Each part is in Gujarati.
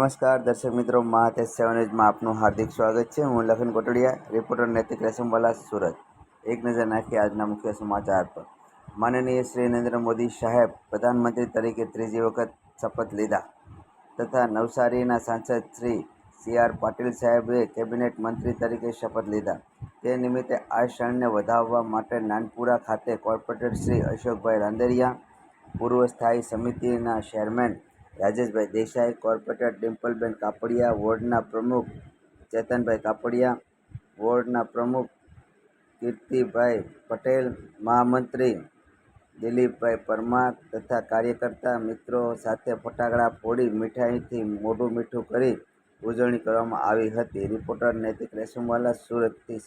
નમસ્કાર દર્શક મિત્રો, મહાતેજ 7 ન્યૂઝમાં આપનું હાર્દિક સ્વાગત છે. હું લખન કોટડિયા, રિપોર્ટર નૈતિક રેશમવાલા, સુરત. એક નજર નાખીએ આજના મુખ્ય સમાચાર પર. માનનીય શ્રી નરેન્દ્ર મોદી સાહેબ પ્રધાનમંત્રી તરીકે ત્રીજી વખત શપથ લીધા તથા નવસારીના સાંસદ શ્રી CR પાટીલ સાહેબે કેબિનેટ મંત્રી તરીકે શપથ લીધા. તે નિમિત્તે આ ક્ષણને વધાવવા માટે નાનપુરા ખાતે કોર્પોરેટર શ્રી અશોકભાઈ રાંદેરિયા, પૂર્વ સ્થાયી સમિતિના ચેરમેન રાજેશભાઈ દેસાઈ, કોર્પોરેટર ડિમ્પલબેન કાપડિયા, વોર્ડના પ્રમુખ ચેતનભાઈ કાપડિયા, વોર્ડના પ્રમુખ કીર્તિભાઈ પટેલ, મહામંત્રી દિલીપભાઈ પરમાર તથા કાર્યકર્તા મિત્રો સાથે ફટાકડા ફોડી મીઠાઈથી મોઢું મીઠું કરી ઉજવણી કરવામાં આવી હતી. રિપોર્ટર નૈતિક રેશમવાલા, સુરતથી.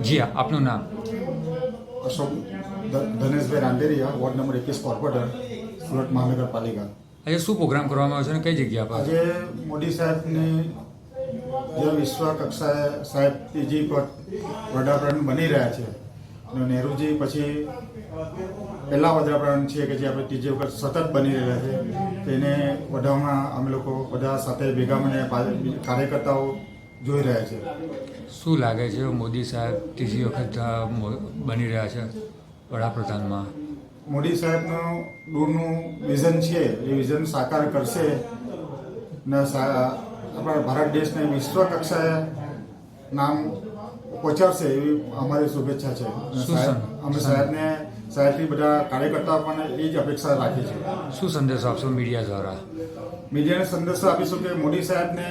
જી હા, આપનું નામ? Ashok Dhaneshbhai Randeria, ward number 21, corporator, Surat મહાનગરપાલિકા. આજે શું પ્રોગ્રામ કરવામાં આવ્યો છે અને કઈ જગ્યા પર? આજે મોદી સાહેબની જે વિશ્વ કક્ષાએ સાહેબ ત્રીજી વડાપ્રધાન બની રહ્યા છે અને નહેરુજી પછી પહેલા વડાપ્રધાન છે કે જે આપણે ત્રીજી વખત સતત બની રહ્યા છે, તેને વધાવવામાં અમે લોકો બધા સાથે ભેગા મને કાર્યકર્તાઓ જોઈ રહ્યા છે. શું લાગે છે મોદી સાહેબ ત્રીજી વખત બની રહ્યા છે વડાપ્રધાનમાં? મોદી સાહેબનું દૂરનું વિઝન છે, એ વિઝન સાકાર કરશે ને આપણા ભારત દેશને વિશ્વ કક્ષાએ નામ પહોંચાડશે એવી અમારી શુભેચ્છા છે. અમે સાહેબથી બધા કાર્યકર્તાઓ પણ એ જ અપેક્ષા રાખીએ છીએ. શું સંદેશો આપશો મીડિયા દ્વારા? મીડિયાને સંદેશો આપીશું કે મોદી સાહેબને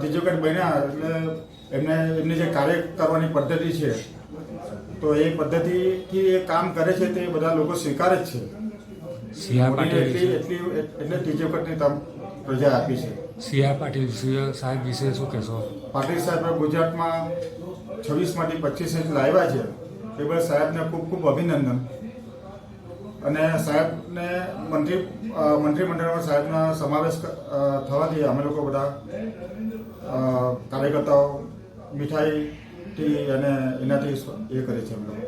ત્રીજી વખત બન્યા એટલે એમની જે કાર્ય કરવાની પદ્ધતિ છે, તો એ પદ્ધતિથી એ કામ કરે છે તે બધા લોકો સ્વીકારે જ છે. CR પાટીલ એટલે ત્રીજી વખતની પ્રજા આપી છે. CR પાટીલ સાહેબ વિશે શું કહેશો? પાટીલ સાહેબ ગુજરાતમાં 26માંથી 25 ઇંચ લાવ્યા છે, એ બધા સાહેબને ખૂબ ખૂબ અભિનંદન. અને સાહેબને મંત્રીમંડળમાં સાહેબના સમાવેશ થવાથી અમે લોકો બધા કાર્યકર્તાઓ મીઠાઈથી અને એનાથી એ કરે છે અમે લોકો.